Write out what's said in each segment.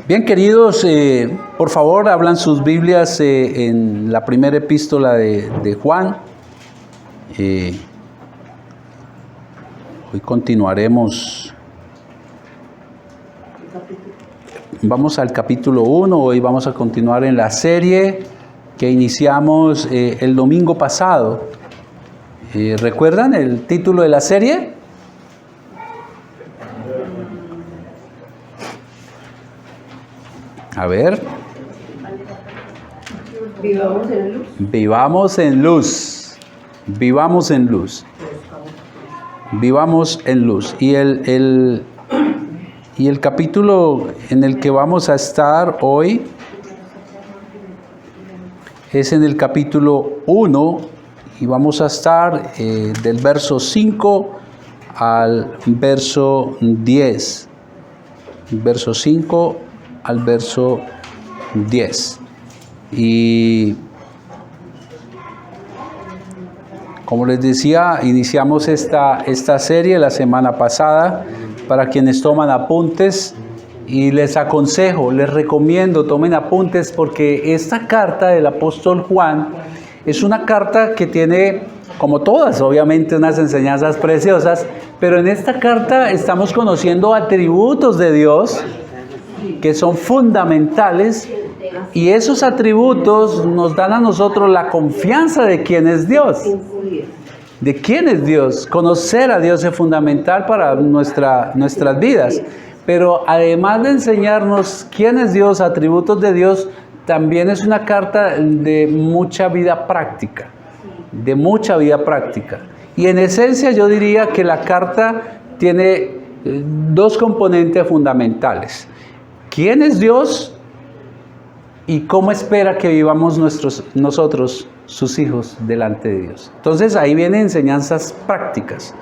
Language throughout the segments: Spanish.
Bien, queridos, por favor, abran sus Biblias en la primera epístola de Juan. Hoy continuaremos. Vamos al capítulo 1, hoy vamos a continuar en la serie que iniciamos el domingo pasado. ¿Recuerdan el título de la serie? A ver. Vivamos en luz. Vivamos en luz. Vivamos en luz. Vivamos en luz. Y el capítulo en el que vamos a estar hoy es en el capítulo 1 y vamos a estar del verso 5 al verso 10. Verso 5 al verso 10. Y como les decía, iniciamos esta serie la semana pasada. Para quienes toman apuntes, y les aconsejo, les recomiendo, tomen apuntes, porque esta carta del apóstol Juan es una carta que tiene, como todas, obviamente, unas enseñanzas preciosas, pero en esta carta estamos conociendo atributos de Dios que son fundamentales, y esos atributos nos dan a nosotros la confianza de quién es Dios. ¿De quién es Dios? Conocer a Dios es fundamental para nuestras vidas. Pero además de enseñarnos quién es Dios, atributos de Dios, también es una carta de mucha vida práctica. De mucha vida práctica. Y en esencia yo diría que la carta tiene dos componentes fundamentales. ¿Quién es Dios? Y cómo espera que vivamos nosotros, sus hijos, delante de Dios. Entonces ahí vienen enseñanzas prácticas.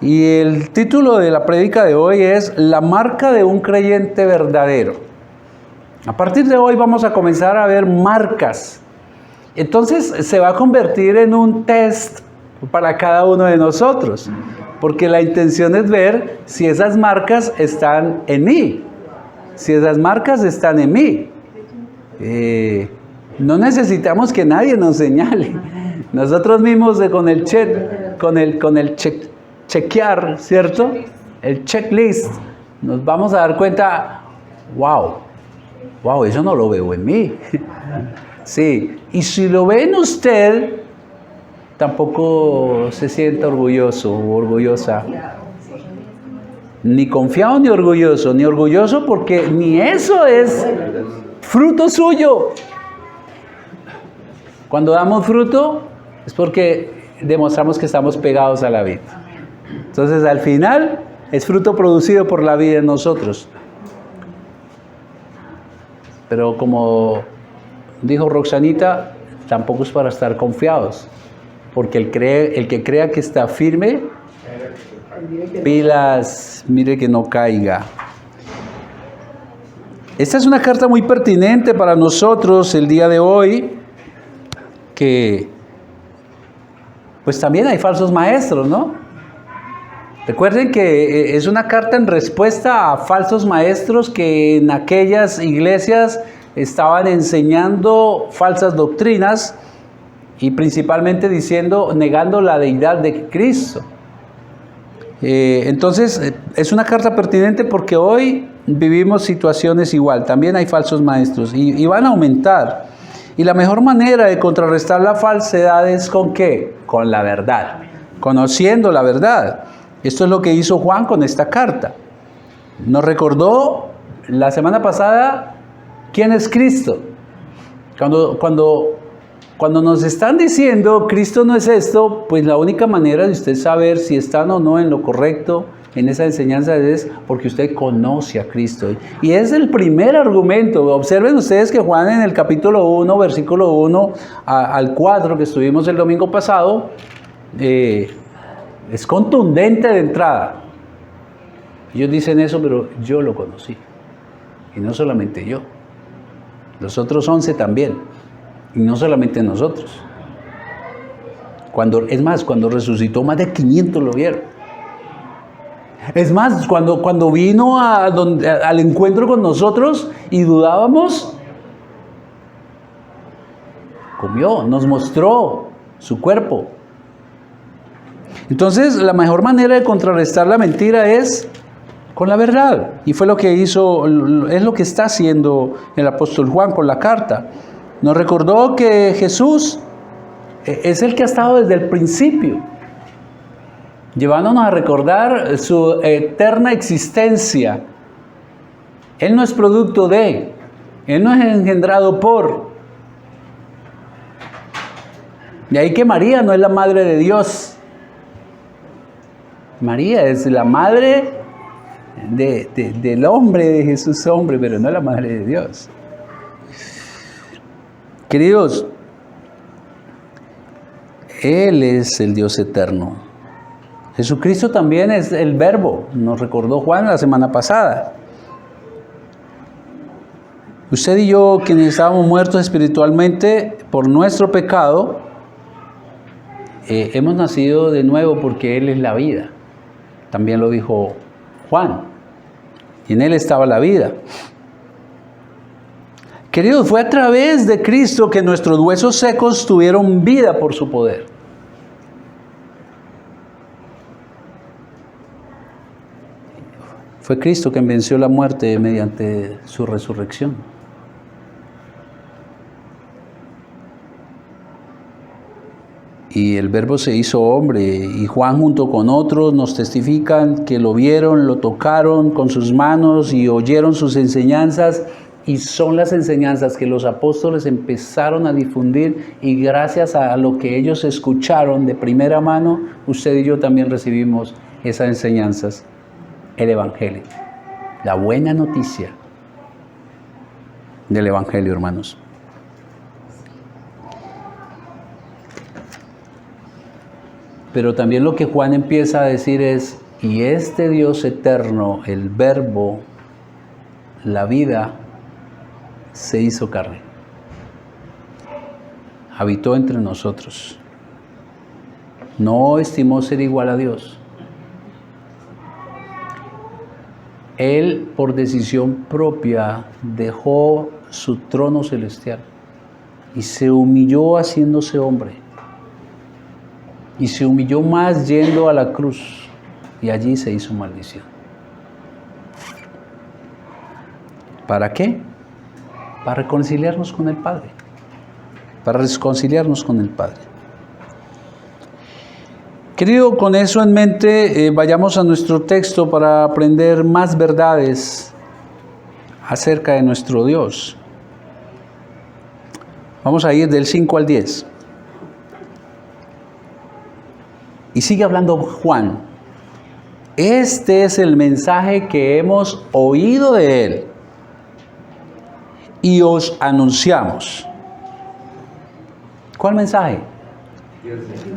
Y el título de la prédica de hoy es La marca de un creyente verdadero. A partir de hoy vamos a comenzar a ver marcas. Entonces se va a convertir en un test para cada uno de nosotros. Porque la intención es ver si esas marcas están en mí. Si esas marcas están en mí. No necesitamos que nadie nos señale. Nosotros mismos con el chequear, ¿cierto? El checklist, nos vamos a dar cuenta, wow, eso no lo veo en mí. Sí, y si lo ve en usted, tampoco se sienta orgulloso o orgullosa. Ni confiado ni orgulloso porque ni eso es fruto suyo. Cuando damos fruto es porque demostramos que estamos pegados a la vid. Entonces al final es fruto producido por la vida en nosotros. Pero como dijo Roxanita, tampoco es para estar confiados. Porque el que crea que está firme, pilas, mire que no caiga. Esta es una carta muy pertinente para nosotros el día de hoy, que pues también hay falsos maestros, ¿no? Recuerden que es una carta en respuesta a falsos maestros que en aquellas iglesias estaban enseñando falsas doctrinas y principalmente negando la deidad de Cristo. Entonces es una carta pertinente porque hoy vivimos situaciones igual, también hay falsos maestros y van a aumentar. Y la mejor manera de contrarrestar la falsedad es ¿con qué? Con la verdad, conociendo la verdad. Esto es lo que hizo Juan con esta carta. Nos recordó la semana pasada quién es Cristo. Cuando nos están diciendo Cristo no es esto, pues la única manera de usted saber si están o no en lo correcto en esa enseñanza es porque usted conoce a Cristo. Y es el primer argumento. Observen ustedes que Juan en el capítulo 1, versículo 1 al 4, que estuvimos el domingo pasado, es contundente de entrada. Ellos dicen eso, pero yo lo conocí. Y no solamente yo. Los otros 11 también. Y no solamente nosotros. Cuando resucitó, más de 500 lo vieron. Es más, cuando vino al encuentro con nosotros y dudábamos, comió, nos mostró su cuerpo. Entonces, la mejor manera de contrarrestar la mentira es con la verdad. Y fue lo que hizo, es lo que está haciendo el apóstol Juan con la carta. Nos recordó que Jesús es el que ha estado desde el principio, llevándonos a recordar su eterna existencia. Él no es producto de, Él no es engendrado por. De ahí que María no es la madre de Dios. María es la madre del hombre, de Jesús hombre, pero no la madre de Dios. Queridos, Él es el Dios eterno. Jesucristo también es el Verbo, nos recordó Juan la semana pasada. Usted y yo, quienes estábamos muertos espiritualmente por nuestro pecado, hemos nacido de nuevo porque Él es la vida. También lo dijo Juan. Y en Él estaba la vida. Queridos, fue a través de Cristo que nuestros huesos secos tuvieron vida por su poder. Fue Cristo quien venció la muerte mediante su resurrección. Y el Verbo se hizo hombre, y Juan junto con otros nos testifican que lo vieron, lo tocaron con sus manos y oyeron sus enseñanzas, y son las enseñanzas que los apóstoles empezaron a difundir, y gracias a lo que ellos escucharon de primera mano, usted y yo también recibimos esas enseñanzas, el Evangelio, la buena noticia del Evangelio, hermanos. Pero también lo que Juan empieza a decir es, y este Dios eterno, el Verbo, la vida, se hizo carne. Habitó entre nosotros. No estimó ser igual a Dios. Él, por decisión propia, dejó su trono celestial y se humilló haciéndose hombre. Y se humilló más yendo a la cruz, y allí se hizo maldición. ¿Para qué? Para reconciliarnos con el Padre. Para reconciliarnos con el Padre. Querido, con eso en mente, vayamos a nuestro texto para aprender más verdades acerca de nuestro Dios. Vamos a ir del 5 al 10. Y sigue hablando Juan. Este es el mensaje que hemos oído de Él y os anunciamos. ¿Cuál mensaje?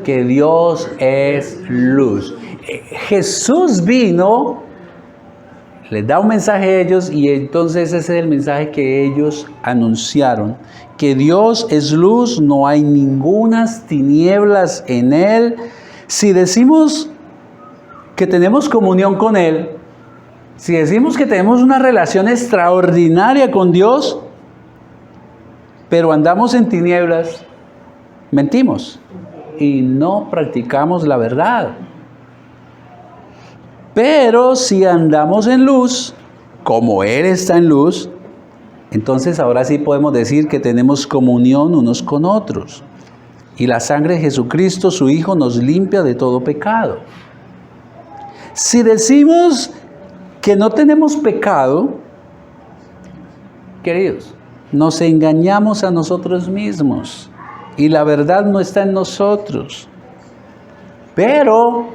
Que Dios es luz. Jesús vino, les da un mensaje a ellos, y entonces ese es el mensaje que ellos anunciaron. Que Dios es luz, no hay ningunas tinieblas en Él. Si decimos que tenemos comunión con Él, si decimos que tenemos una relación extraordinaria con Dios, pero andamos en tinieblas, mentimos y no practicamos la verdad. Pero si andamos en luz, como Él está en luz, entonces ahora sí podemos decir que tenemos comunión unos con otros. Y la sangre de Jesucristo, su Hijo, nos limpia de todo pecado. Si decimos que no tenemos pecado, queridos, nos engañamos a nosotros mismos. Y la verdad no está en nosotros. Pero,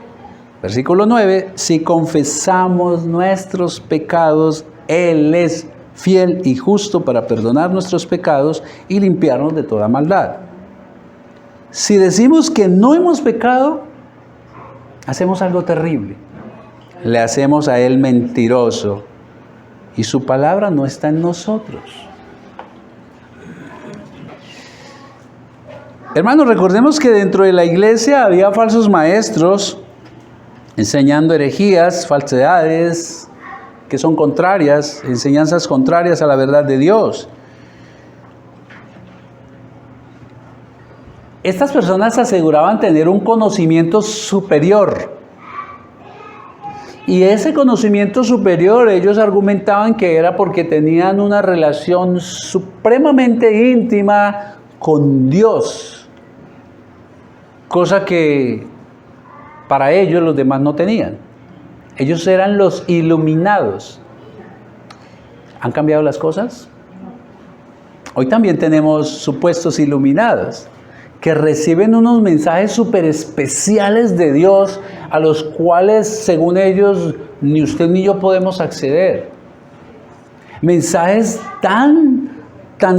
versículo 9, si confesamos nuestros pecados, Él es fiel y justo para perdonar nuestros pecados y limpiarnos de toda maldad. Si decimos que no hemos pecado, hacemos algo terrible. Le hacemos a Él mentiroso y su palabra no está en nosotros. Hermanos, recordemos que dentro de la iglesia había falsos maestros, enseñando herejías, falsedades, que son contrarias, enseñanzas contrarias a la verdad de Dios. Estas personas aseguraban tener un conocimiento superior. Y ese conocimiento superior, ellos argumentaban que era porque tenían una relación supremamente íntima con Dios. Cosa que para ellos los demás no tenían. Ellos eran los iluminados. ¿Han cambiado las cosas? Hoy también tenemos supuestos iluminados que reciben unos mensajes súper especiales de Dios a los cuales, según ellos, ni usted ni yo podemos acceder. Mensajes tan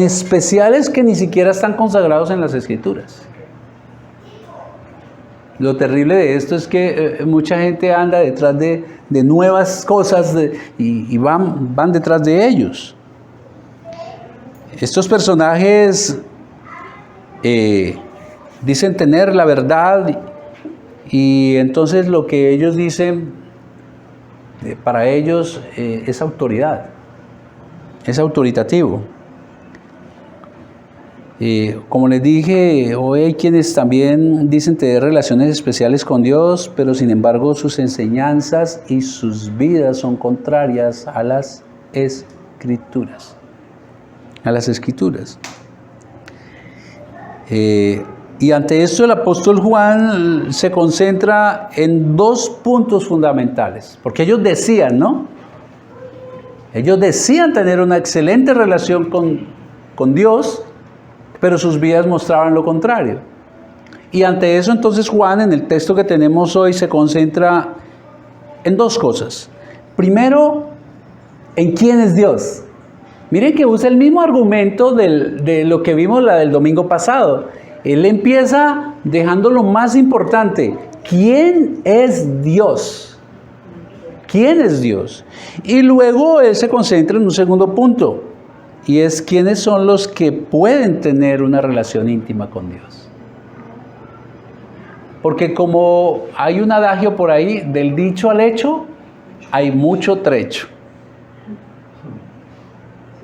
especiales que ni siquiera están consagrados en las Escrituras. Lo terrible de esto es que mucha gente anda detrás de nuevas cosas y van detrás de ellos. Estos personajes dicen tener la verdad y entonces lo que ellos dicen para ellos es autoridad, es autoritativo. Como les dije, hoy hay quienes también dicen tener relaciones especiales con Dios, pero sin embargo sus enseñanzas y sus vidas son contrarias a las Escrituras. A las Escrituras. Y ante esto el apóstol Juan se concentra en dos puntos fundamentales, porque ellos decían, ¿no? Ellos decían tener una excelente relación con Dios, pero sus vidas mostraban lo contrario. Y ante eso entonces Juan, en el texto que tenemos hoy, se concentra en dos cosas. Primero, en quién es Dios. Miren que usa el mismo argumento de lo que vimos la del domingo pasado. Él empieza dejando lo más importante. ¿Quién es Dios? ¿Quién es Dios? Y luego él se concentra en un segundo punto. Y es quiénes son los que pueden tener una relación íntima con Dios. Porque como hay un adagio por ahí, del dicho al hecho, hay mucho trecho.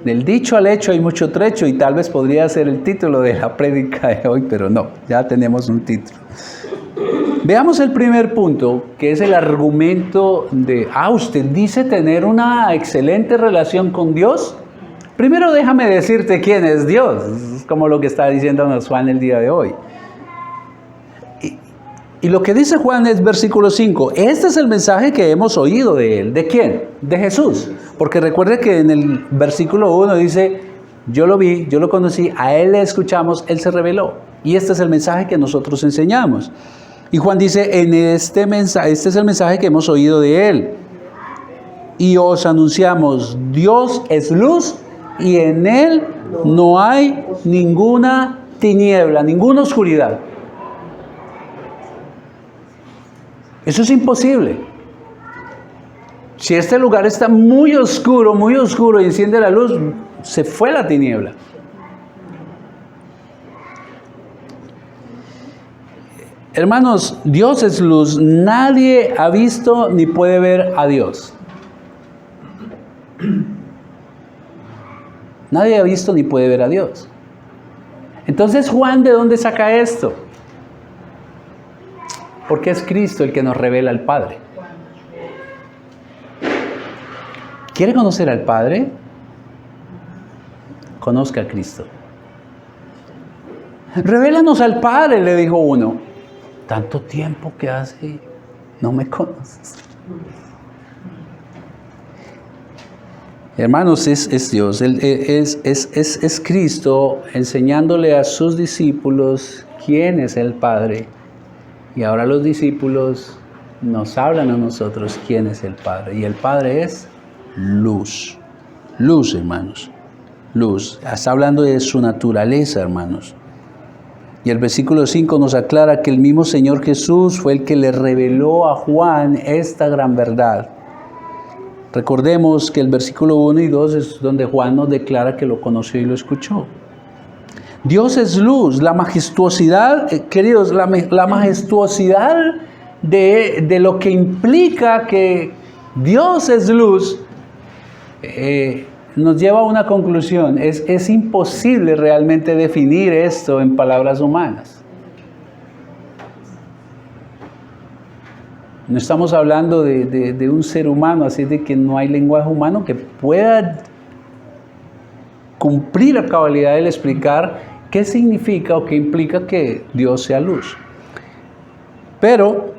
Del dicho al hecho hay mucho trecho y tal vez podría ser el título de la prédica de hoy, pero no, ya tenemos un título. Veamos el primer punto, que es el argumento de, usted dice tener una excelente relación con Dios. Primero déjame decirte quién es Dios, es como lo que está diciéndonos Juan el día de hoy. Y lo que dice Juan es versículo 5, este es el mensaje que hemos oído de él. ¿De quién? De Jesús. Porque recuerde que en el versículo 1 dice, yo lo vi, yo lo conocí, a él le escuchamos, él se reveló. Y este es el mensaje que nosotros enseñamos. Y Juan dice, este es el mensaje que hemos oído de él. Y os anunciamos, Dios es luz y en él no hay ninguna tiniebla, ninguna oscuridad. Eso es imposible. Si este lugar está muy oscuro y enciende la luz, se fue la tiniebla. Hermanos, Dios es luz. Nadie ha visto ni puede ver a Dios. Nadie ha visto ni puede ver a Dios. Entonces, Juan, ¿de dónde saca esto? Porque es Cristo el que nos revela al Padre. ¿Quiere conocer al Padre? Conozca a Cristo. Revélanos al Padre, le dijo uno. Tanto tiempo que hace, no me conoces. Hermanos, es Dios, es Cristo enseñándole a sus discípulos quién es el Padre. Y ahora los discípulos nos hablan a nosotros quién es el Padre. Y el Padre es luz. Luz, hermanos. Luz. Está hablando de su naturaleza, hermanos. Y el versículo 5 nos aclara que el mismo Señor Jesús fue el que le reveló a Juan esta gran verdad. Recordemos que el versículo 1 y 2 es donde Juan nos declara que lo conoció y lo escuchó. Dios es luz, la majestuosidad, queridos, la majestuosidad de lo que implica que Dios es luz, nos lleva a una conclusión. Es imposible realmente definir esto en palabras humanas. No estamos hablando de un ser humano, así de que no hay lenguaje humano que pueda cumplir a cabalidad el explicar qué significa o qué implica que Dios sea luz. Pero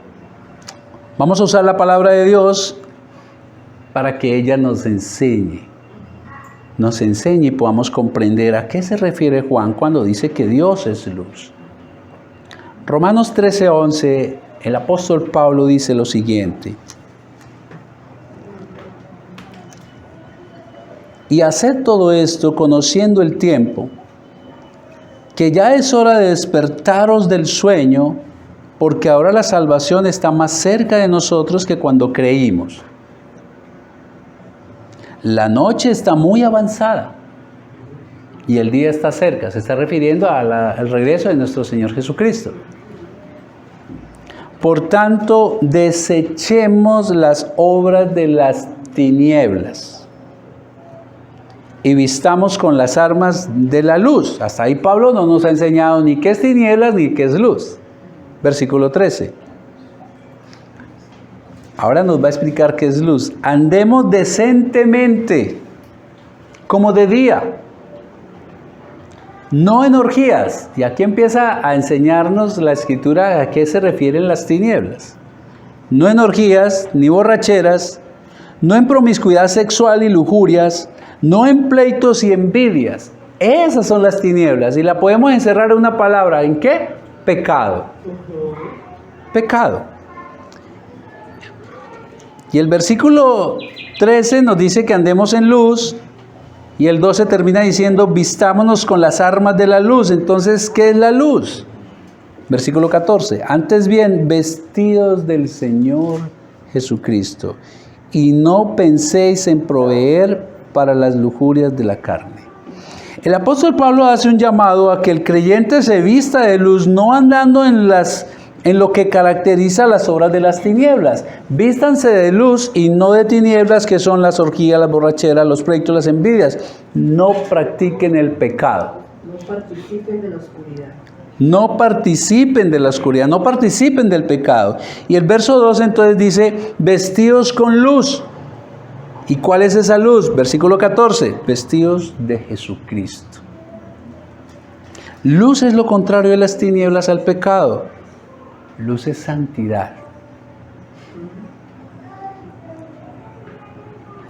vamos a usar la palabra de Dios para que ella nos enseñe y podamos comprender a qué se refiere Juan cuando dice que Dios es luz. Romanos 13:11, el apóstol Pablo dice lo siguiente: y haced todo esto conociendo el tiempo, que ya es hora de despertaros del sueño, porque ahora la salvación está más cerca de nosotros que cuando creímos. La noche está muy avanzada y el día está cerca. Se está refiriendo al regreso de nuestro Señor Jesucristo. Por tanto, desechemos las obras de las tinieblas y vistamos con las armas de la luz. Hasta ahí Pablo no nos ha enseñado ni qué es tinieblas ni qué es luz. Versículo 13. Ahora nos va a explicar qué es luz. Andemos decentemente, como de día, no en orgías. Y aquí empieza a enseñarnos la Escritura a qué se refieren las tinieblas. No en orgías, ni borracheras, no en promiscuidad sexual y lujurias, no en pleitos y envidias. Esas son las tinieblas. Y la podemos encerrar en una palabra. ¿En qué? Pecado. Pecado. Y el versículo 13 nos dice que andemos en luz, y el 12 termina diciendo, vistámonos con las armas de la luz. Entonces, ¿qué es la luz? Versículo 14, antes bien, vestidos del Señor Jesucristo, y no penséis en proveer para las lujurias de la carne. El apóstol Pablo hace un llamado a que el creyente se vista de luz, no andando en lo que caracteriza las obras de las tinieblas. Vístanse de luz y no de tinieblas, que son las orgías, las borracheras, los pleitos, las envidias. No practiquen el pecado. No participen de la oscuridad. No participen de la oscuridad, no participen del pecado. Y el verso 2 entonces dice, vestidos con luz. ¿Y cuál es esa luz? Versículo 14, vestidos de Jesucristo. Luz es lo contrario de las tinieblas al pecado. Luz es santidad.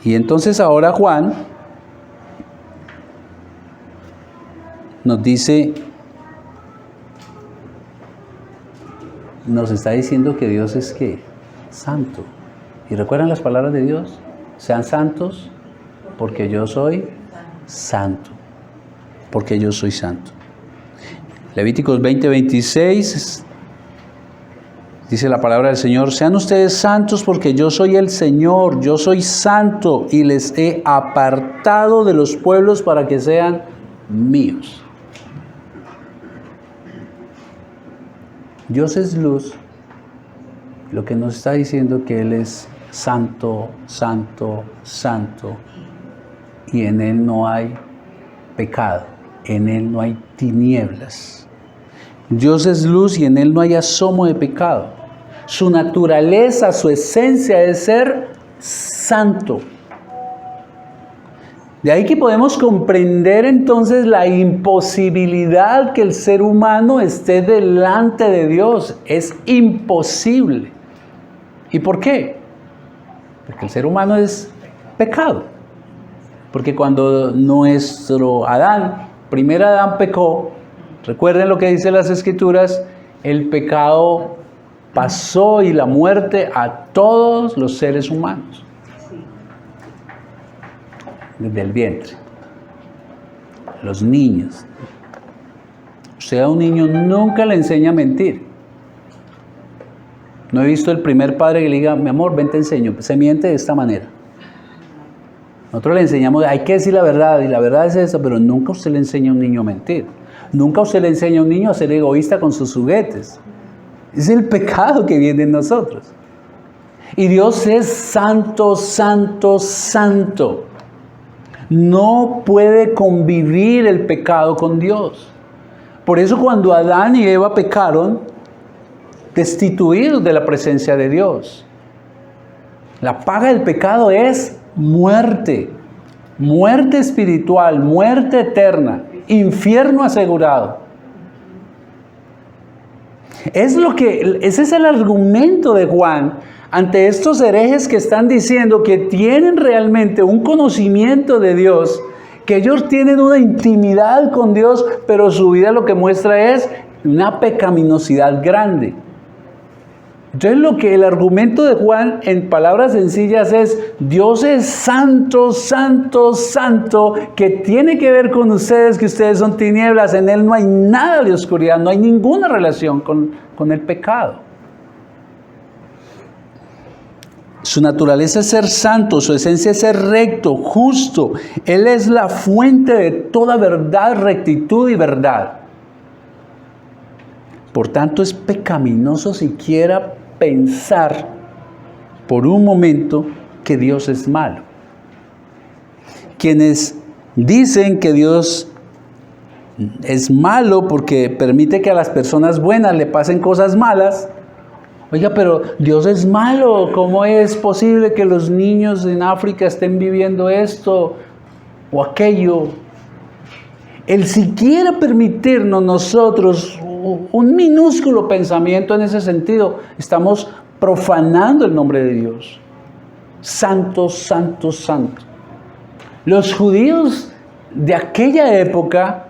Y entonces ahora Juan nos dice, nos está diciendo que Dios es ¿qué? Santo. ¿Y recuerdan las palabras de Dios? Sean santos porque yo soy santo. Porque yo soy santo. Levíticos 20:26 dice la palabra del Señor, sean ustedes santos porque yo soy el Señor, yo soy santo y les he apartado de los pueblos para que sean míos. Dios es luz, lo que nos está diciendo que Él es santo, santo, santo, y en Él no hay pecado, en Él no hay tinieblas. Dios es luz y en Él no hay asomo de pecado. Su naturaleza, su esencia es ser santo. De ahí que podemos comprender entonces la imposibilidad que el ser humano esté delante de Dios. Es imposible. ¿Y por qué? Porque el ser humano es pecado. Porque cuando nuestro primer Adán pecó, recuerden lo que dice las Escrituras, el pecado pasó y la muerte a todos los seres humanos. Desde el vientre. Los niños. Usted a un niño nunca le enseña a mentir. No he visto el primer padre que le diga, mi amor, ven te enseño. Se miente de esta manera. Nosotros le enseñamos, hay que decir la verdad, y la verdad es esa, pero nunca usted le enseña a un niño a mentir. Nunca usted le enseña a un niño a ser egoísta con sus juguetes. Es el pecado que viene en nosotros. Y Dios es santo, santo, santo. No puede convivir el pecado con Dios. Por eso cuando Adán y Eva pecaron, destituidos de la presencia de Dios. La paga del pecado es muerte. Muerte espiritual, muerte eterna, infierno asegurado. Ese es el argumento de Juan ante estos herejes que están diciendo que tienen realmente un conocimiento de Dios, que ellos tienen una intimidad con Dios, pero su vida lo que muestra es una pecaminosidad grande. Entonces el argumento de Juan en palabras sencillas es: Dios es santo, santo, santo, que tiene que ver con ustedes, que ustedes son tinieblas, en Él no hay nada de oscuridad, no hay ninguna relación con el pecado. Su naturaleza es ser santo, su esencia es ser recto, justo. Él es la fuente de toda verdad, rectitud y verdad. Por tanto, es pecaminoso siquiera pensar por un momento que Dios es malo. Quienes dicen que Dios es malo porque permite que a las personas buenas le pasen cosas malas. Oiga, pero Dios es malo. ¿Cómo es posible que los niños en África estén viviendo esto o aquello? El siquiera permitirnos nosotros un minúsculo pensamiento en ese sentido, estamos profanando el nombre de Dios. Santo, santo, santo. Los judíos de aquella época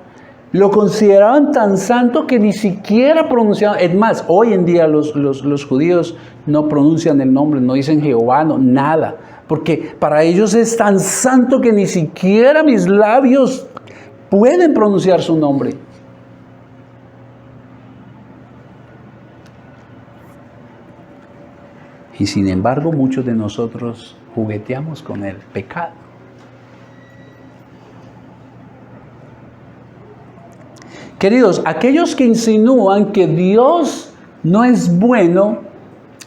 lo consideraban tan santo que ni siquiera pronunciaban. Es más, hoy en día los judíos no pronuncian el nombre, no dicen Jehová, no, nada. Porque para ellos es tan santo que ni siquiera mis labios pueden pronunciar su nombre. Y sin embargo, muchos de nosotros jugueteamos con el pecado. Queridos, aquellos que insinúan que Dios no es bueno,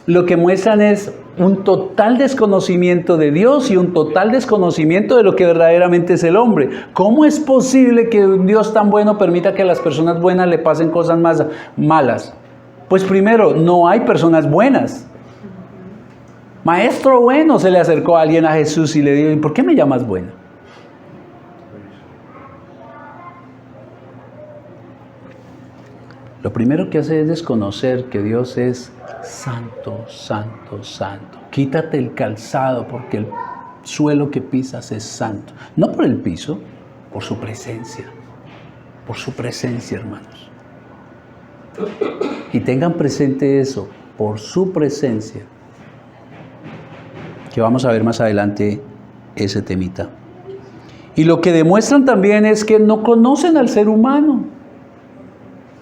lo que muestran es un total desconocimiento de Dios y un total desconocimiento de lo que verdaderamente es el hombre. ¿Cómo es posible que un Dios tan bueno permita que a las personas buenas le pasen cosas más malas? Pues primero, no hay personas buenas. Maestro bueno, se le acercó a alguien a Jesús y le dijo: ¿y por qué me llamas bueno? Lo primero que hace es desconocer que Dios es santo, santo, santo. Quítate el calzado porque el suelo que pisas es santo. No por el piso, por su presencia. Por su presencia, hermanos. Y tengan presente eso, por su presencia. Que vamos a ver más adelante ese temita. Y lo que demuestran también es que no conocen al ser humano.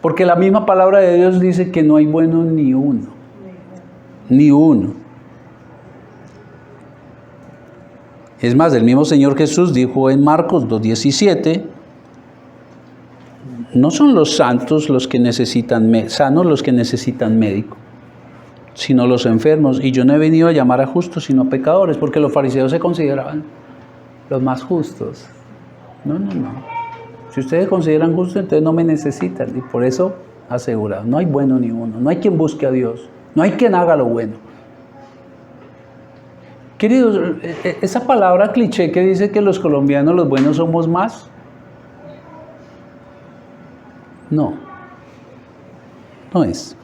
Porque la misma palabra de Dios dice que no hay bueno ni uno. Ni uno. Es más, el mismo Señor Jesús dijo en Marcos 2:17, no son los santos los que necesitan sanos los que necesitan médico, sino los enfermos. Y yo no he venido a llamar a justos, sino a pecadores, porque los fariseos se consideraban los más justos. No. Si ustedes se consideran justos, entonces no me necesitan. Y por eso asegurado, no hay bueno ni uno. No hay quien busque a Dios. No hay quien haga lo bueno. Queridos, esa palabra cliché que dice que los colombianos los buenos somos más. No es.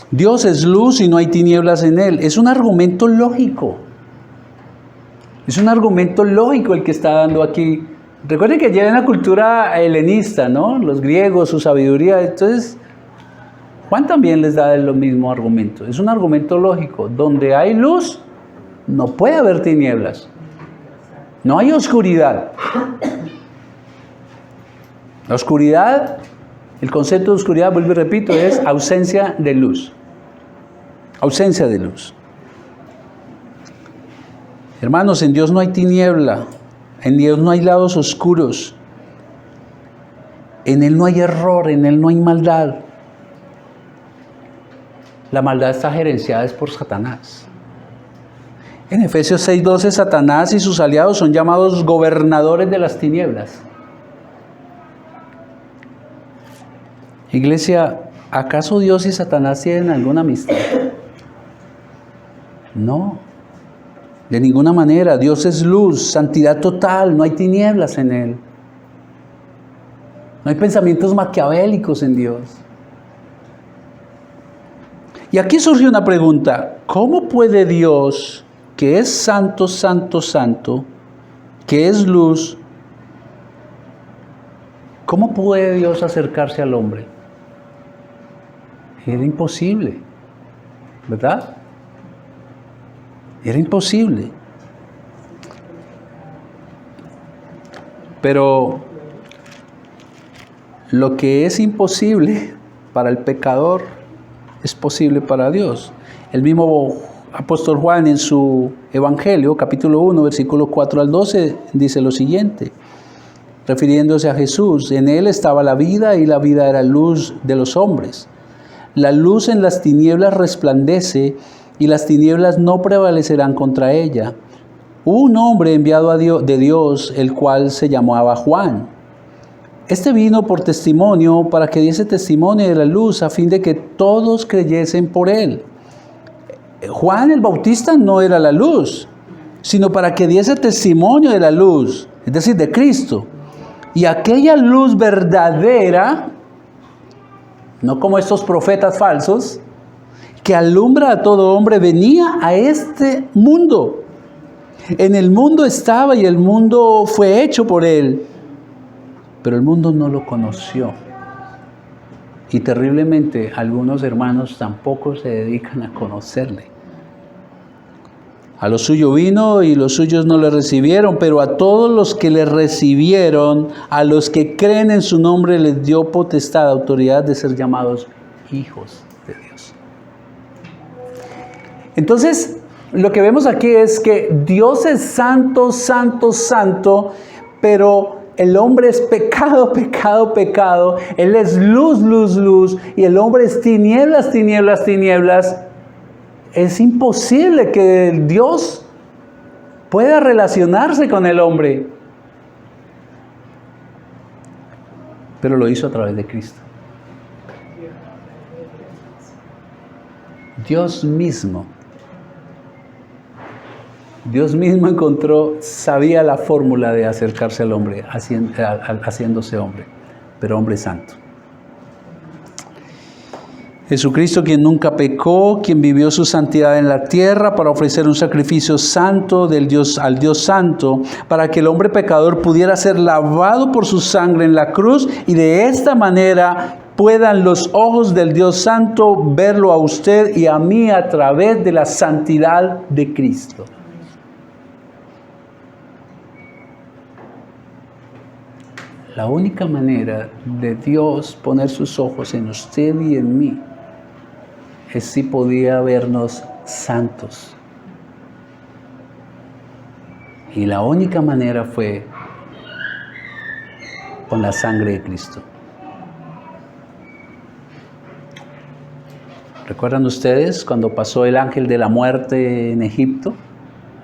Dios es luz y no hay tinieblas en Él. Es un argumento lógico. Es un argumento lógico el que está dando aquí. Recuerden que ya en la cultura helenista, ¿no? Los griegos, su sabiduría. Entonces, Juan también les da el mismo argumento. Es un argumento lógico. Donde hay luz, no puede haber tinieblas. No hay oscuridad. La oscuridad, el concepto de oscuridad, vuelvo y repito, es ausencia de luz. Ausencia de luz. Hermanos, en Dios no hay tiniebla. En Dios no hay lados oscuros. En Él no hay error, en Él no hay maldad. La maldad está gerenciada por Satanás. En Efesios 6:12, Satanás y sus aliados son llamados gobernadores de las tinieblas. Iglesia, ¿acaso Dios y Satanás tienen alguna amistad? No, de ninguna manera. Dios es luz, santidad total, no hay tinieblas en Él. No hay pensamientos maquiavélicos en Dios. Y aquí surge una pregunta: ¿cómo puede Dios, que es santo, santo, santo, que es luz, cómo puede Dios acercarse al hombre? Era imposible, ¿verdad? Era imposible. Pero lo que es imposible para el pecador es posible para Dios. El mismo apóstol Juan en su Evangelio, capítulo 1, versículos 4 al 12, dice lo siguiente, refiriéndose a Jesús: en Él estaba la vida y la vida era luz de los hombres. La luz en las tinieblas resplandece y las tinieblas no prevalecerán contra ella. Hubo un hombre enviado de Dios, el cual se llamaba Juan. Este vino por testimonio, para que diese testimonio de la luz, a fin de que todos creyesen por él. Juan el Bautista no era la luz, sino para que diese testimonio de la luz, es decir, de Cristo. Y aquella luz verdadera, no como estos profetas falsos, que alumbra a todo hombre, venía a este mundo. En el mundo estaba y el mundo fue hecho por él, pero el mundo no lo conoció. Y terriblemente algunos hermanos tampoco se dedican a conocerle. A lo suyo vino y los suyos no le recibieron, pero a todos los que le recibieron, a los que creen en su nombre, les dio potestad, autoridad de ser llamados hijos de Dios. Entonces, lo que vemos aquí es que Dios es santo, santo, santo, pero el hombre es pecado, pecado, pecado. Él es luz, luz, luz, y el hombre es tinieblas, tinieblas, tinieblas. Es imposible que Dios pueda relacionarse con el hombre. Pero lo hizo a través de Cristo. Dios mismo sabía la fórmula de acercarse al hombre, haciéndose hombre, pero hombre santo. Jesucristo, quien nunca pecó, quien vivió su santidad en la tierra para ofrecer un sacrificio santo al Dios santo, para que el hombre pecador pudiera ser lavado por su sangre en la cruz, y de esta manera puedan los ojos del Dios santo verlo a usted y a mí a través de la santidad de Cristo. La única manera de Dios poner sus ojos en usted y en mí es si podía vernos santos. Y la única manera fue con la sangre de Cristo. ¿Recuerdan ustedes cuando pasó el ángel de la muerte en Egipto,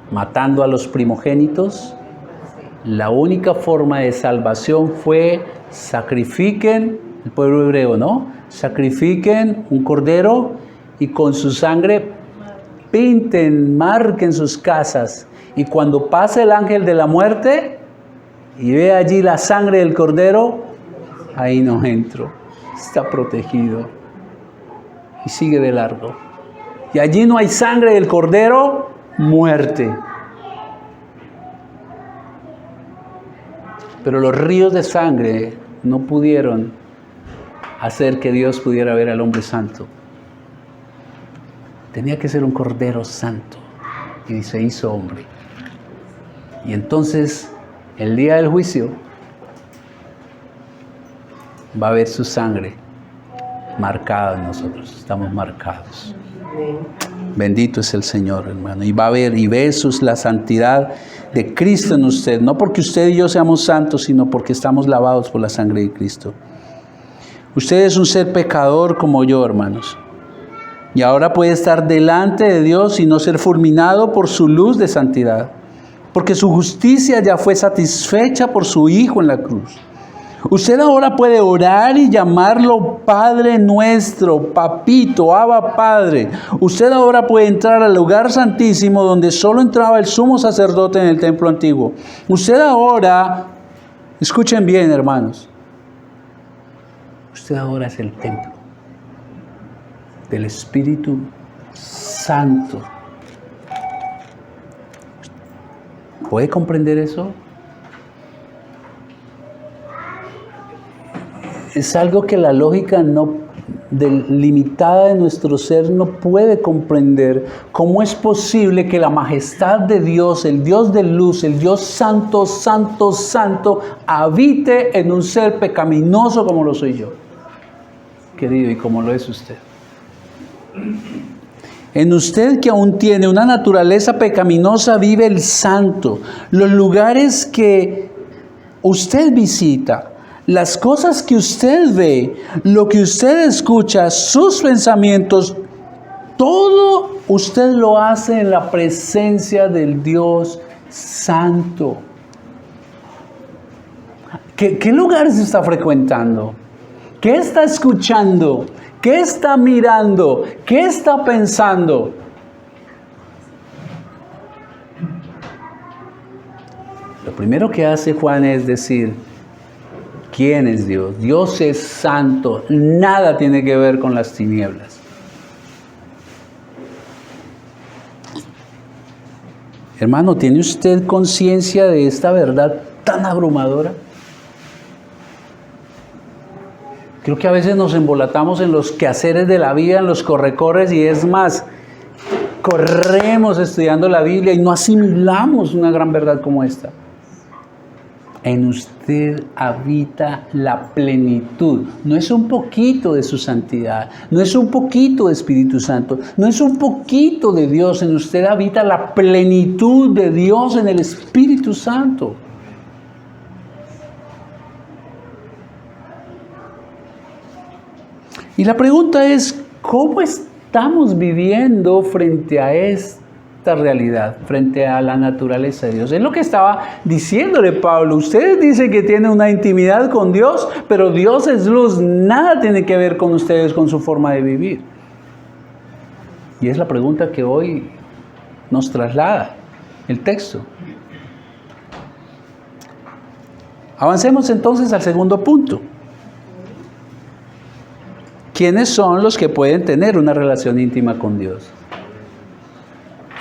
matando a los primogénitos? La única forma de salvación fue sacrifiquen, el pueblo hebreo, ¿no? Sacrifiquen un cordero y con su sangre pinten, marquen sus casas. Y cuando pase el ángel de la muerte y ve allí la sangre del cordero, ahí no entro, está protegido y sigue de largo. Y allí no hay sangre del cordero, muerte. Pero los ríos de sangre no pudieron hacer que Dios pudiera ver al hombre santo. Tenía que ser un cordero santo, y se hizo hombre. Y entonces, el día del juicio, va a haber su sangre marcada en nosotros. Estamos marcados. Bendito es el Señor, hermano. Y va a ver y ve la santidad de Cristo en usted. No porque usted y yo seamos santos, sino porque estamos lavados por la sangre de Cristo. Usted es un ser pecador como yo, hermanos. Y ahora puede estar delante de Dios y no ser fulminado por su luz de santidad, porque su justicia ya fue satisfecha por su Hijo en la cruz. Usted ahora puede orar y llamarlo Padre nuestro, Papito, Abba Padre. Usted ahora puede entrar al lugar santísimo donde solo entraba el sumo sacerdote en el templo antiguo. Usted ahora, escuchen bien, hermanos, usted ahora es el templo del Espíritu Santo. ¿Puede comprender eso? Es algo que la lógica limitada de nuestro ser no puede comprender. ¿Cómo es posible que la majestad de Dios, el Dios de luz, el Dios santo, santo, santo, habite en un ser pecaminoso como lo soy yo, querido, y como lo es usted? En usted, que aún tiene una naturaleza pecaminosa, vive el santo. Los lugares que usted visita, las cosas que usted ve, lo que usted escucha, sus pensamientos, todo usted lo hace en la presencia del Dios santo. ¿Qué lugares está frecuentando? ¿Qué está escuchando? ¿Qué está mirando? ¿Qué está pensando? Lo primero que hace Juan es decir, ¿quién es Dios? Dios es santo, nada tiene que ver con las tinieblas. Hermano, ¿tiene usted conciencia de esta verdad tan abrumadora? Creo que a veces nos embolatamos en los quehaceres de la vida, en los corre-corres, y es más, corremos estudiando la Biblia y no asimilamos una gran verdad como esta. En usted habita la plenitud. No es un poquito de su santidad, no es un poquito de Espíritu Santo, no es un poquito de Dios. En usted habita la plenitud de Dios en el Espíritu Santo. Y la pregunta es, ¿cómo estamos viviendo frente a esta realidad, frente a la naturaleza de Dios? Es lo que estaba diciéndole Pablo. Ustedes dicen que tienen una intimidad con Dios, pero Dios es luz. Nada tiene que ver con ustedes, con su forma de vivir. Y es la pregunta que hoy nos traslada el texto. Avancemos entonces al segundo punto. ¿Quiénes son los que pueden tener una relación íntima con Dios?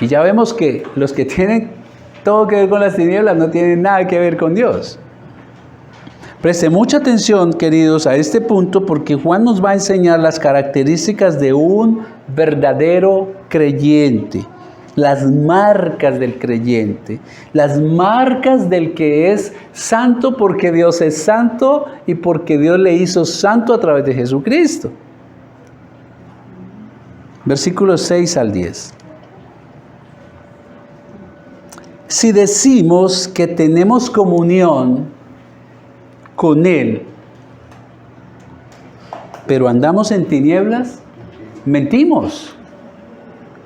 Y ya vemos que los que tienen todo que ver con las tinieblas no tienen nada que ver con Dios. Preste mucha atención, queridos, a este punto, porque Juan nos va a enseñar las características de un verdadero creyente. Las marcas del creyente, las marcas del que es santo porque Dios es santo y porque Dios le hizo santo a través de Jesucristo. Versículos 6 al 10. Si decimos que tenemos comunión con Él, pero andamos en tinieblas, mentimos.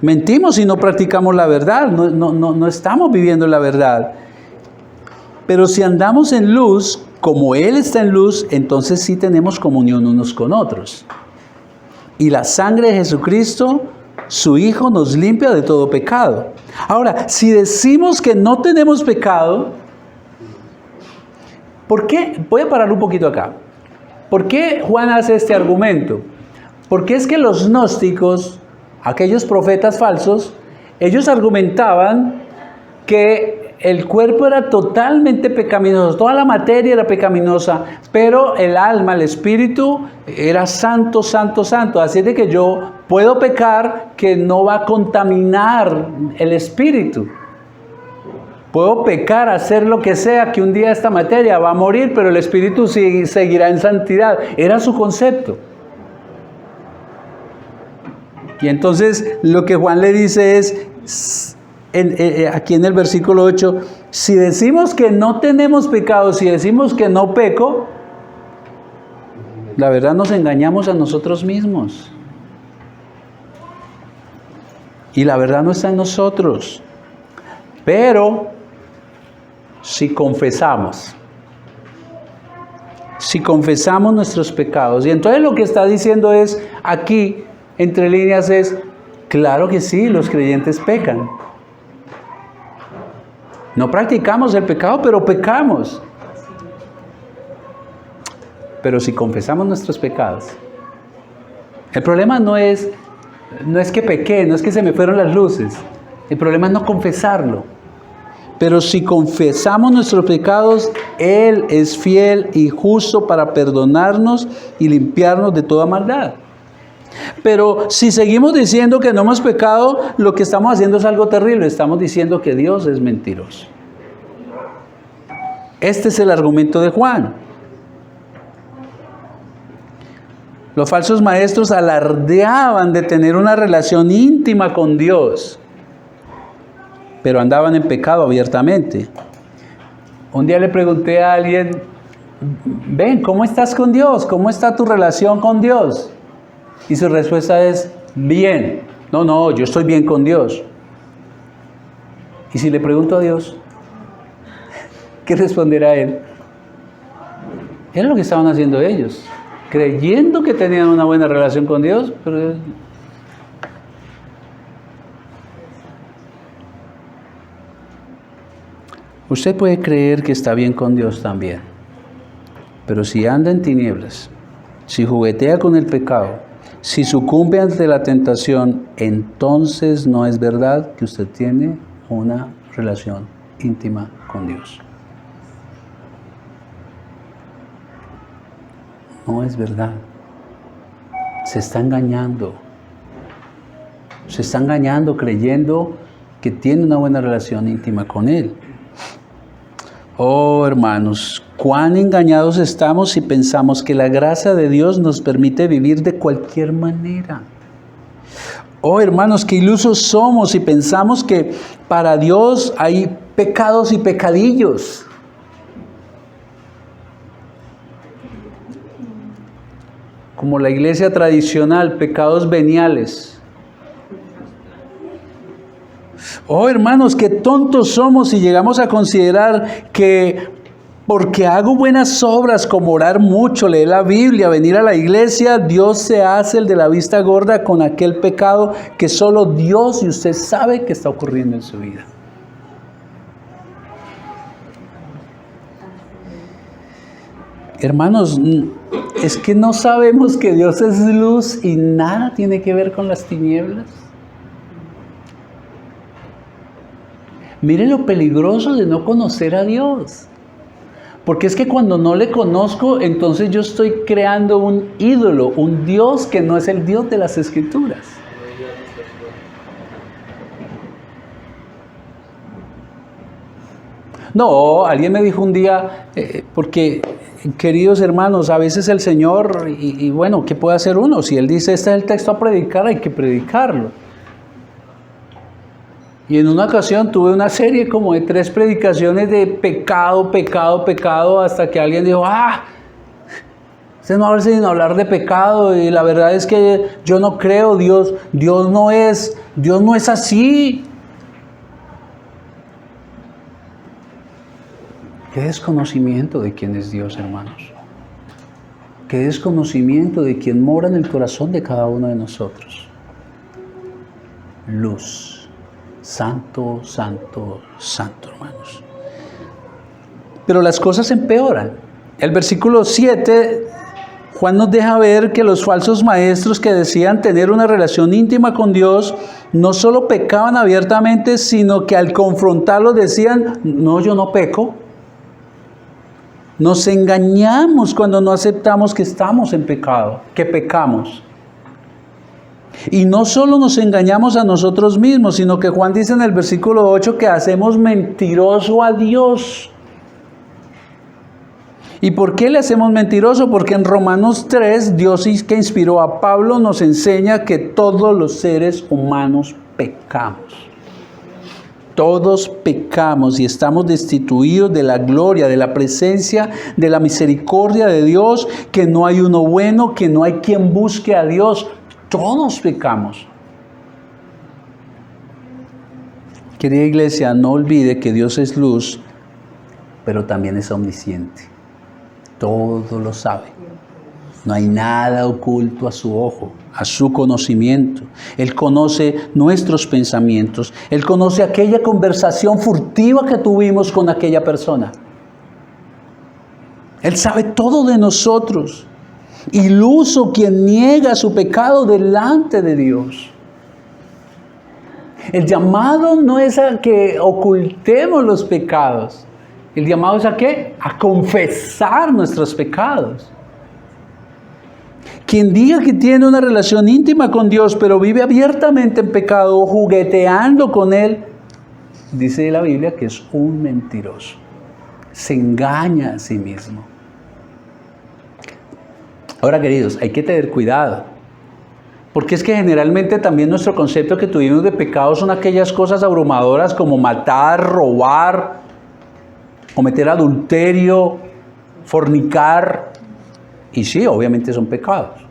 Mentimos y no practicamos la verdad, no estamos viviendo la verdad. Pero si andamos en luz, como Él está en luz, entonces sí tenemos comunión unos con otros. Y la sangre de Jesucristo, su Hijo, nos limpia de todo pecado. Ahora, si decimos que no tenemos pecado, ¿por qué? Voy a parar un poquito acá. ¿Por qué Juan hace este argumento? Porque es que los gnósticos, aquellos profetas falsos, ellos argumentaban que el cuerpo era totalmente pecaminoso, toda la materia era pecaminosa, pero el alma, el espíritu, era santo, santo, santo. Así de que yo puedo pecar que no va a contaminar el espíritu. Puedo pecar, hacer lo que sea, que un día esta materia va a morir, pero el espíritu seguirá en santidad. Era su concepto. Y entonces lo que Juan le dice es, aquí en el versículo 8, si decimos que no tenemos pecado, si decimos que no peco, la verdad nos engañamos a nosotros mismos. Y la verdad no está en nosotros. Pero si confesamos nuestros pecados, y entonces lo que está diciendo es, aquí, entre líneas es, claro que sí, los creyentes pecan. No practicamos el pecado, pero pecamos. Pero si confesamos nuestros pecados, el problema no es que pequé, no es que se me fueron las luces. El problema es no confesarlo. Pero si confesamos nuestros pecados, Él es fiel y justo para perdonarnos y limpiarnos de toda maldad. Pero si seguimos diciendo que no hemos pecado, lo que estamos haciendo es algo terrible. Estamos diciendo que Dios es mentiroso. Este es el argumento de Juan. Los falsos maestros alardeaban de tener una relación íntima con Dios, pero andaban en pecado abiertamente. Un día le pregunté a alguien, ven, ¿cómo estás con Dios? ¿Cómo está tu relación con Dios? Y su respuesta es, bien. No, yo estoy bien con Dios. Y si le pregunto a Dios, ¿qué responderá Él? Era lo que estaban haciendo ellos, creyendo que tenían una buena relación con Dios, pero usted puede creer que está bien con Dios también, pero si anda en tinieblas, si juguetea con el pecado, si sucumbe ante la tentación, entonces no es verdad que usted tiene una relación íntima con Dios. No es verdad. Se está engañando. Se está engañando creyendo que tiene una buena relación íntima con Él. Oh, hermanos, cuán engañados estamos si pensamos que la gracia de Dios nos permite vivir de cualquier manera. Oh, hermanos, qué ilusos somos si pensamos que para Dios hay pecados y pecadillos. Como la iglesia tradicional, pecados veniales. Oh, hermanos, qué tontos somos si llegamos a considerar que porque hago buenas obras como orar mucho, leer la Biblia, venir a la iglesia, Dios se hace el de la vista gorda con aquel pecado que solo Dios y usted sabe que está ocurriendo en su vida. Hermanos, es que no sabemos que Dios es luz y nada tiene que ver con las tinieblas. Mire lo peligroso de no conocer a Dios. Porque es que cuando no le conozco, entonces yo estoy creando un ídolo, un Dios que no es el Dios de las Escrituras. No, alguien me dijo un día, porque, queridos hermanos, a veces el Señor, y bueno, ¿qué puede hacer uno? Si Él dice, este es el texto a predicar, hay que predicarlo. Y en una ocasión tuve una serie como de 3 predicaciones de pecado, hasta que alguien dijo, usted no habla sin hablar de pecado, y la verdad es que yo no creo, Dios no es así. Qué desconocimiento de quién es Dios, hermanos. Qué desconocimiento de quién mora en el corazón de cada uno de nosotros. Luz. Santo, santo, santo, hermanos. Pero las cosas empeoran. El versículo 7, Juan nos deja ver que los falsos maestros que decían tener una relación íntima con Dios, no solo pecaban abiertamente, sino que al confrontarlos decían, no, yo no peco. Nos engañamos cuando no aceptamos que estamos en pecado, que pecamos. Y no solo nos engañamos a nosotros mismos, sino que Juan dice en el versículo 8 que hacemos mentiroso a Dios. ¿Y por qué le hacemos mentiroso? Porque en Romanos 3, Dios que inspiró a Pablo nos enseña que todos los seres humanos pecamos. Todos pecamos y estamos destituidos de la gloria, de la presencia, de la misericordia de Dios, que no hay uno bueno, que no hay quien busque a Dios. Todos pecamos. Querida iglesia, no olvide que Dios es luz, pero también es omnisciente. Todo lo sabe. No hay nada oculto a su ojo, a su conocimiento. Él conoce nuestros pensamientos. Él conoce aquella conversación furtiva que tuvimos con aquella persona. Él sabe todo de nosotros. Iluso quien niega su pecado delante de Dios. El llamado no es a que ocultemos los pecados. El llamado es a ¿qué? A confesar nuestros pecados. Quien diga que tiene una relación íntima con Dios, pero vive abiertamente en pecado o jugueteando con Él, dice la Biblia que es un mentiroso. Se engaña a sí mismo. Ahora, queridos, hay que tener cuidado. Porque es que generalmente también nuestro concepto que tuvimos de pecado son aquellas cosas abrumadoras como matar, robar, cometer adulterio, fornicar. Y sí, obviamente son pecados.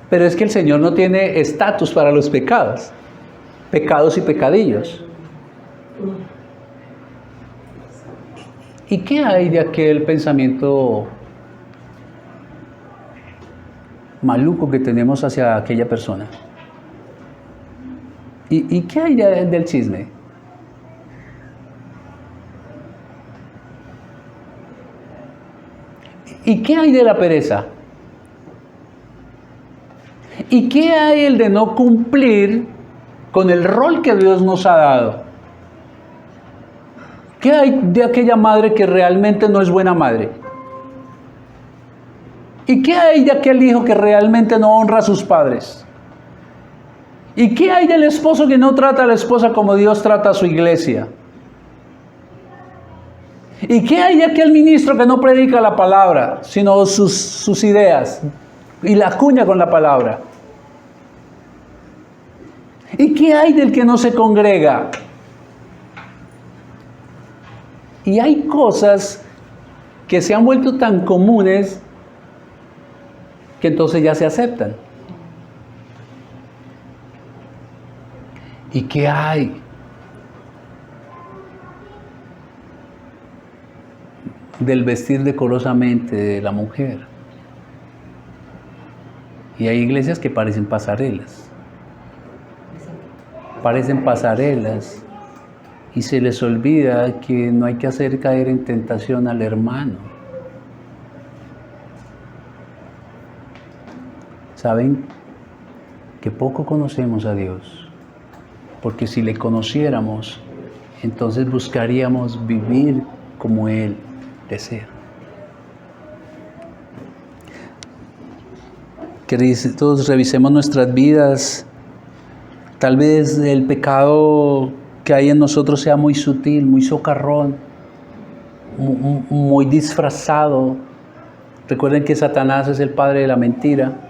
Pero es que el Señor no tiene estatus para los pecados. Pecados y pecadillos. ¿Y qué hay de aquel pensamiento maluco que tenemos hacia aquella persona? ¿Y qué hay del chisme? ¿Y qué hay de la pereza? ¿Y qué hay el de no cumplir con el rol que Dios nos ha dado? ¿Qué hay de aquella madre que realmente no es buena madre? ¿Y qué hay de aquel hijo que realmente no honra a sus padres? ¿Y qué hay del esposo que no trata a la esposa como Dios trata a su iglesia? ¿Y qué hay de aquel ministro que no predica la palabra, sino sus ideas y la cuña con la palabra? ¿Y qué hay del que no se congrega? Y hay cosas que se han vuelto tan comunes que entonces ya se aceptan. ¿Y qué hay del vestir decorosamente de la mujer? Y hay iglesias que parecen pasarelas. Parecen pasarelas y se les olvida que no hay que hacer caer en tentación al hermano. ¿Saben? Que poco conocemos a Dios, porque si le conociéramos, entonces buscaríamos vivir como Él desea. Que todos revisemos nuestras vidas. Tal vez el pecado que hay en nosotros sea muy sutil, muy socarrón, muy disfrazado. Recuerden que Satanás es el padre de la mentira.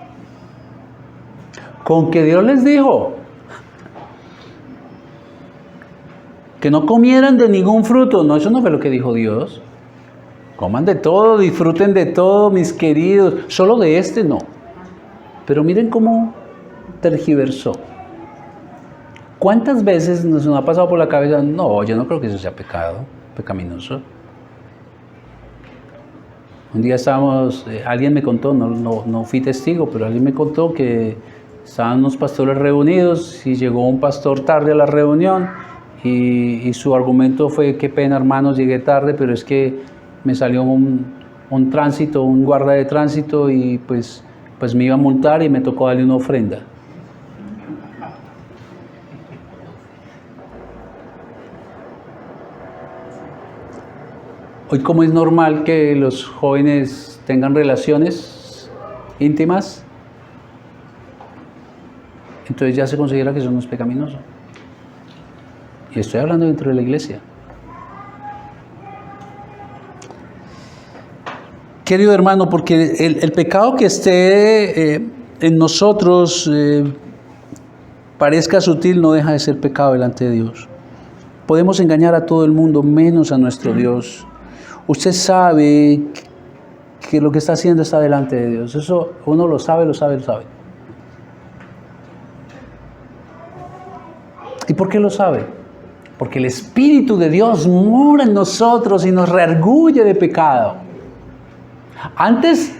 Con que Dios les dijo que no comieran de ningún fruto. No, eso no fue lo que dijo Dios. Coman de todo, disfruten de todo, mis queridos. Solo de este no. Pero miren cómo tergiversó. ¿Cuántas veces nos ha pasado por la cabeza? No, yo no creo que eso sea pecado, pecaminoso. Un día estábamos, alguien me contó, no fui testigo, pero alguien me contó que estaban unos pastores reunidos y llegó un pastor tarde a la reunión y su argumento fue: qué pena, hermanos, llegué tarde, pero es que me salió un tránsito, un guarda de tránsito y pues me iba a multar y me tocó darle una ofrenda. Hoy, como es normal que los jóvenes tengan relaciones íntimas, entonces ya se considera que eso no es pecaminoso. Y estoy hablando dentro de la iglesia. Querido hermano, porque el pecado que esté en nosotros parezca sutil, no deja de ser pecado delante de Dios. Podemos engañar a todo el mundo, menos a nuestro Dios. Usted sabe que lo que está haciendo está delante de Dios. Eso uno lo sabe. ¿Y por qué lo sabe? Porque el Espíritu de Dios mora en nosotros y nos reargulle de pecado. Antes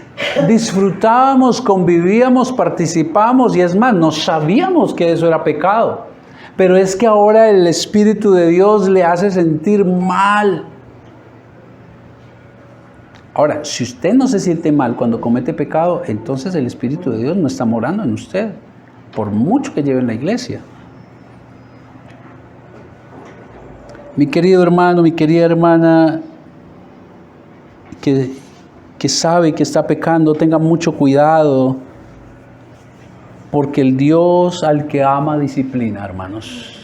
disfrutábamos, convivíamos, participábamos y es más, no sabíamos que eso era pecado. Pero es que ahora el Espíritu de Dios le hace sentir mal. Ahora, si usted no se siente mal cuando comete pecado, entonces el Espíritu de Dios no está morando en usted, por mucho que lleve en la iglesia. Mi querido hermano, mi querida hermana, que sabe que está pecando, tenga mucho cuidado, porque el Dios al que ama disciplina, hermanos.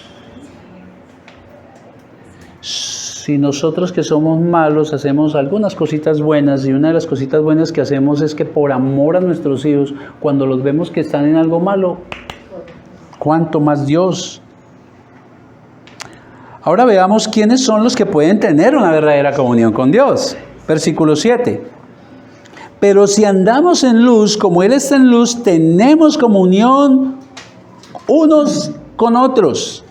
Si nosotros que somos malos hacemos algunas cositas buenas, y una de las cositas buenas que hacemos es que por amor a nuestros hijos, cuando los vemos que están en algo malo, ¿cuánto más Dios? Ahora veamos quiénes son los que pueden tener una verdadera comunión con Dios. Versículo 7. Pero si andamos en luz, como Él está en luz, tenemos comunión unos con otros.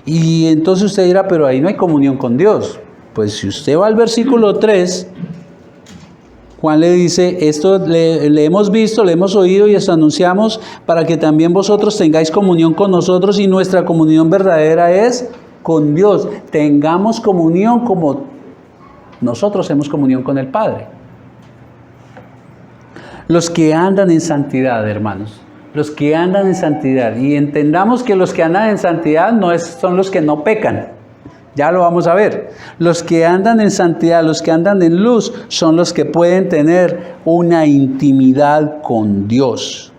Y entonces usted dirá, pero ahí no hay comunión con Dios. Pues si usted va al versículo 3, Juan le dice, esto le hemos visto, le hemos oído y esto anunciamos para que también vosotros tengáis comunión con nosotros, y nuestra comunión verdadera es con Dios. Tengamos comunión como nosotros hemos comunión con el Padre. Los que andan en santidad, hermanos, los que andan en santidad, y entendamos que los que andan en santidad son los que no pecan, ya lo vamos a ver. Los que andan en santidad, los que andan en luz, son los que pueden tener una intimidad con Dios.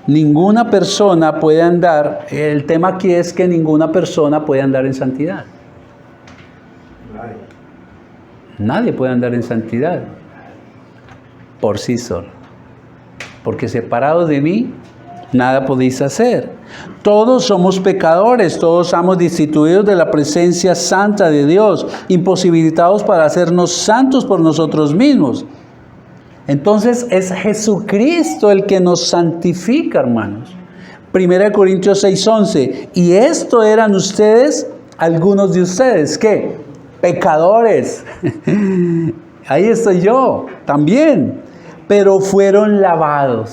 Ninguna persona puede andar, el tema aquí es que ninguna persona puede andar en santidad. Nadie puede andar en santidad por sí solo. Porque separados de mí, nada podéis hacer. Todos somos pecadores, todos somos destituidos de la presencia santa de Dios, imposibilitados para hacernos santos por nosotros mismos. Entonces es Jesucristo el que nos santifica, hermanos. 1 Corintios 6:11. Y esto eran ustedes, algunos de ustedes, ¿qué? Pecadores. Ahí estoy yo, también. Pero fueron lavados.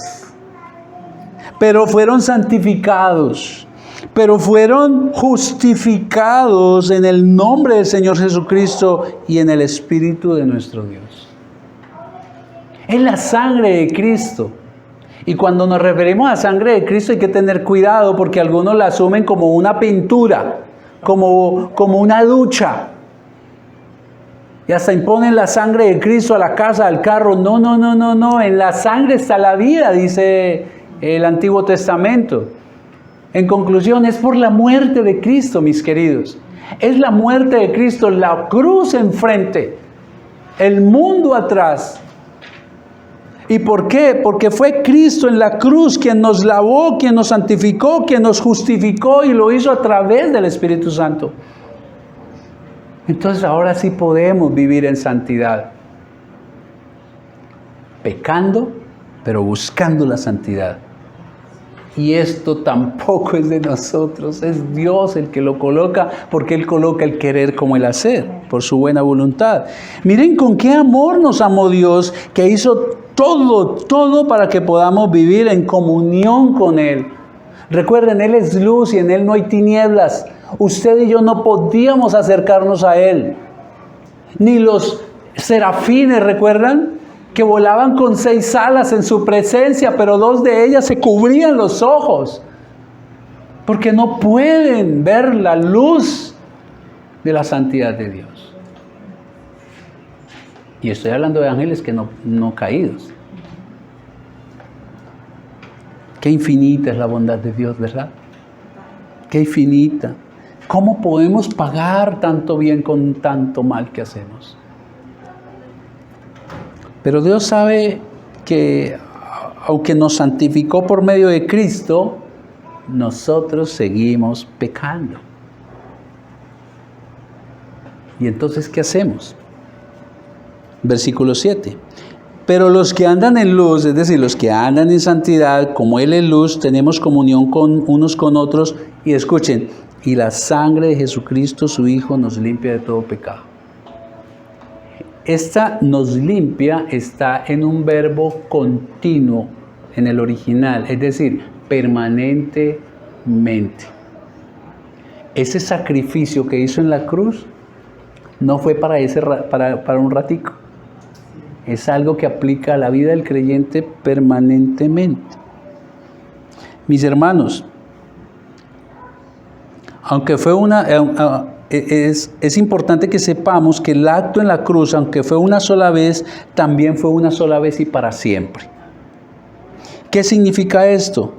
Pero fueron santificados. Pero fueron justificados en el nombre del Señor Jesucristo y en el Espíritu de nuestro Dios. Es la sangre de Cristo. Y cuando nos referimos a sangre de Cristo hay que tener cuidado, porque algunos la asumen como una pintura, como una ducha. Y hasta imponen la sangre de Cristo a la casa, al carro. No. En la sangre está la vida, dice el Antiguo Testamento. En conclusión, es por la muerte de Cristo, mis queridos. Es la muerte de Cristo, la cruz enfrente, el mundo atrás. ¿Y por qué? Porque fue Cristo en la cruz quien nos lavó, quien nos santificó, quien nos justificó, y lo hizo a través del Espíritu Santo. Entonces ahora sí podemos vivir en santidad. Pecando, pero buscando la santidad. Y esto tampoco es de nosotros, es Dios el que lo coloca, porque Él coloca el querer como el hacer, por su buena voluntad. Miren con qué amor nos amó Dios, que hizo todo para que podamos vivir en comunión con Él. Recuerden, Él es luz y en Él no hay tinieblas. Usted y yo no podíamos acercarnos a Él. Ni los serafines, ¿recuerdan? Que volaban con 6 alas en su presencia, pero 2 de ellas se cubrían los ojos, porque no pueden ver la luz de la santidad de Dios. Y estoy hablando de ángeles que no caídos. Qué infinita es la bondad de Dios, ¿verdad? Qué infinita. ¿Cómo podemos pagar tanto bien con tanto mal que hacemos? Pero Dios sabe que, aunque nos santificó por medio de Cristo, nosotros seguimos pecando. ¿Y entonces qué hacemos? Versículo 7. Pero los que andan en luz, es decir, los que andan en santidad, como Él es luz, tenemos comunión con unos con otros. Y escuchen, y la sangre de Jesucristo, su Hijo, nos limpia de todo pecado. Esta nos limpia está en un verbo continuo en el original, es decir, permanentemente. Ese sacrificio que hizo en la cruz no fue para un ratico. Es algo que aplica a la vida del creyente permanentemente. Mis hermanos, aunque fue es importante que sepamos que el acto en la cruz, aunque fue una sola vez, también fue una sola vez y para siempre. ¿Qué significa esto?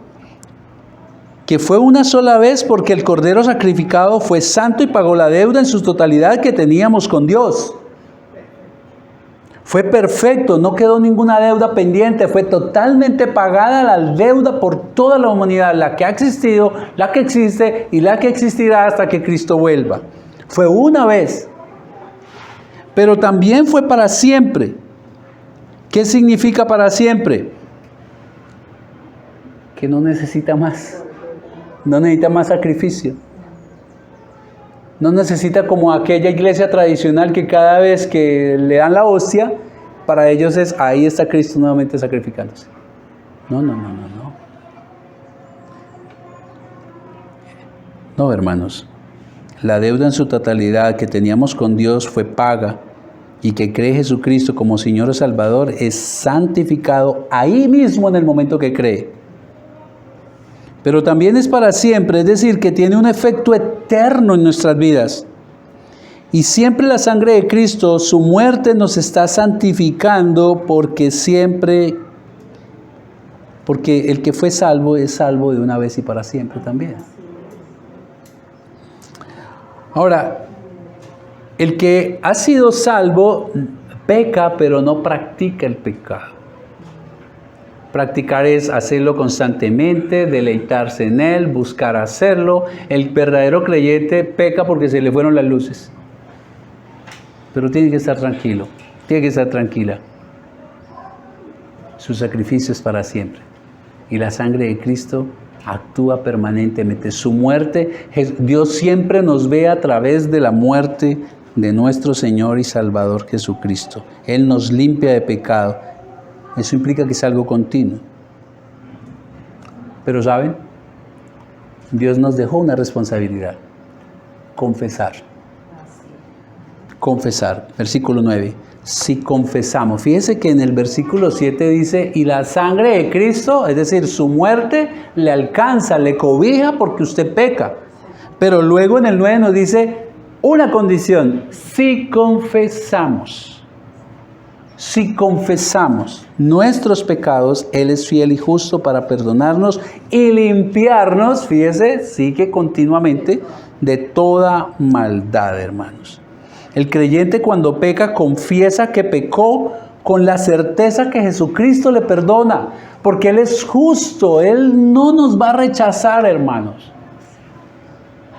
Que fue una sola vez porque el Cordero sacrificado fue santo y pagó la deuda en su totalidad que teníamos con Dios. Fue perfecto, no quedó ninguna deuda pendiente, fue totalmente pagada la deuda por toda la humanidad, la que ha existido, la que existe y la que existirá hasta que Cristo vuelva. Fue una vez, pero también fue para siempre. ¿Qué significa para siempre? Que no necesita más, no necesita más sacrificio. No necesita como aquella iglesia tradicional que cada vez que le dan la hostia, para ellos es, ahí está Cristo nuevamente sacrificándose. No. No, hermanos. La deuda en su totalidad que teníamos con Dios fue paga, y que cree Jesucristo como Señor y Salvador es santificado ahí mismo en el momento que cree. Pero también es para siempre, es decir, que tiene un efecto eterno en nuestras vidas. Y siempre la sangre de Cristo, su muerte nos está santificando porque el que fue salvo es salvo de una vez y para siempre también. Ahora, el que ha sido salvo peca, pero no practica el pecado. Practicar es hacerlo constantemente, deleitarse en él, buscar hacerlo. El verdadero creyente peca porque se le fueron las luces. Pero tiene que estar tranquilo, tiene que estar tranquila. Su sacrificio es para siempre. Y la sangre de Cristo actúa permanentemente. Su muerte, Dios siempre nos ve a través de la muerte de nuestro Señor y Salvador Jesucristo. Él nos limpia de pecado. Eso implica que es algo continuo. Pero ¿saben? Dios nos dejó una responsabilidad. Confesar. Confesar. Versículo 9. Si confesamos. Fíjese que en el versículo 7 dice, y la sangre de Cristo, es decir, su muerte, le alcanza, le cobija porque usted peca. Pero luego en el 9 nos dice una condición. Si confesamos. Si confesamos nuestros pecados, Él es fiel y justo para perdonarnos y limpiarnos, fíjese, sigue continuamente, de toda maldad, hermanos. El creyente cuando peca confiesa que pecó con la certeza que Jesucristo le perdona, porque Él es justo, Él no nos va a rechazar, hermanos.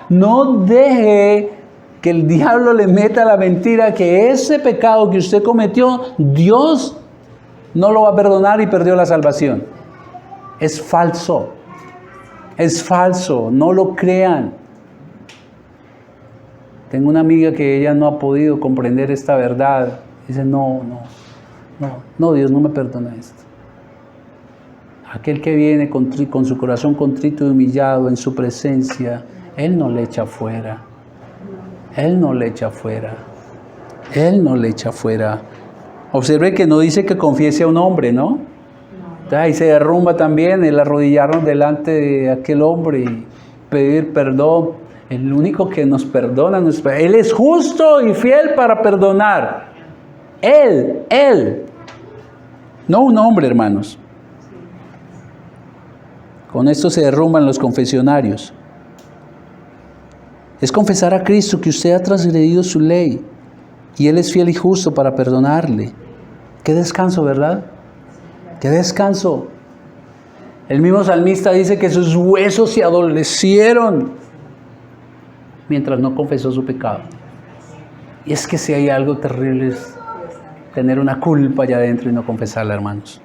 No deje que el diablo le meta la mentira que ese pecado que usted cometió, Dios no lo va a perdonar y perdió la salvación. Es falso, no lo crean. Tengo una amiga que ella no ha podido comprender esta verdad. Dice, no, Dios no me perdona esto. Aquel que viene con su corazón contrito y humillado en su presencia, Él no le echa fuera. Él no le echa fuera. Él no le echa fuera. Observe que no dice que confiese a un hombre, ¿no? Ahí se derrumba también el arrodillarnos delante de aquel hombre y pedir perdón. El único que nos perdona, Él es justo y fiel para perdonar. Él. No un hombre, hermanos. Con esto se derrumban los confesionarios. Es confesar a Cristo que usted ha transgredido su ley y Él es fiel y justo para perdonarle. Qué descanso, ¿verdad? Qué descanso. El mismo salmista dice que sus huesos se adolecieron mientras no confesó su pecado. Y es que si hay algo terrible es tener una culpa allá adentro y no confesarla, hermanos.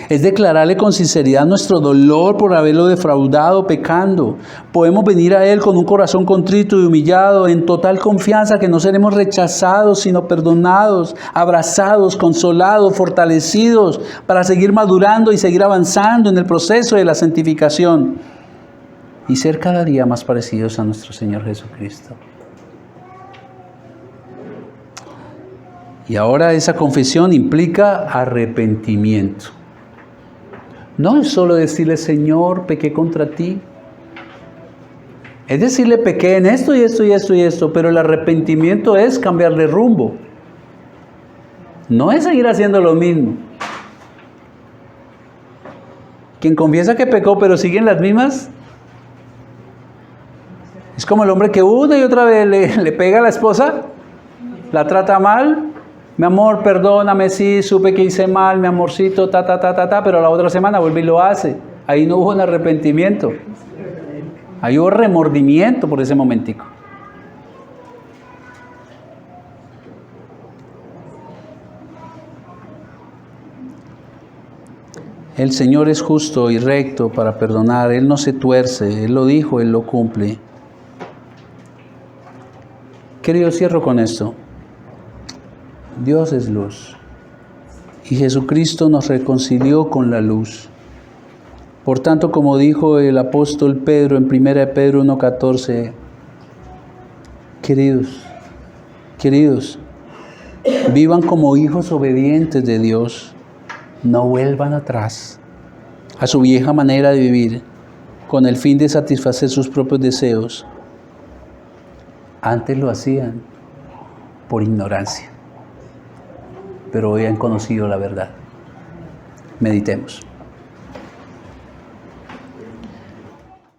Es declararle con sinceridad nuestro dolor por haberlo defraudado pecando. Podemos venir a Él con un corazón contrito y humillado, en total confianza que no seremos rechazados, sino perdonados, abrazados, consolados, fortalecidos, para seguir madurando y seguir avanzando en el proceso de la santificación y ser cada día más parecidos a nuestro Señor Jesucristo. Y ahora esa confesión implica arrepentimiento. No es solo decirle, Señor, pequé contra ti. Es decirle, pequé en esto y esto y esto y esto, pero el arrepentimiento es cambiar de rumbo. No es seguir haciendo lo mismo. Quien confiesa que pecó, pero sigue en las mismas, es como el hombre que una y otra vez le pega a la esposa, la trata mal. Mi amor, perdóname, sí, supe que hice mal, mi amorcito, pero la otra semana vuelve y lo hace. Ahí no hubo un arrepentimiento. Ahí hubo remordimiento por ese momentico. El Señor es justo y recto para perdonar. Él no se tuerce. Él lo dijo, Él lo cumple. Querido, cierro con esto. Dios es luz y Jesucristo nos reconcilió con la luz. Por tanto, como dijo el apóstol Pedro en 1 Pedro 1:14, queridos, vivan como hijos obedientes de Dios, no vuelvan atrás a su vieja manera de vivir con el fin de satisfacer sus propios deseos. Antes lo hacían por ignorancia, pero hoy han conocido la verdad. Meditemos.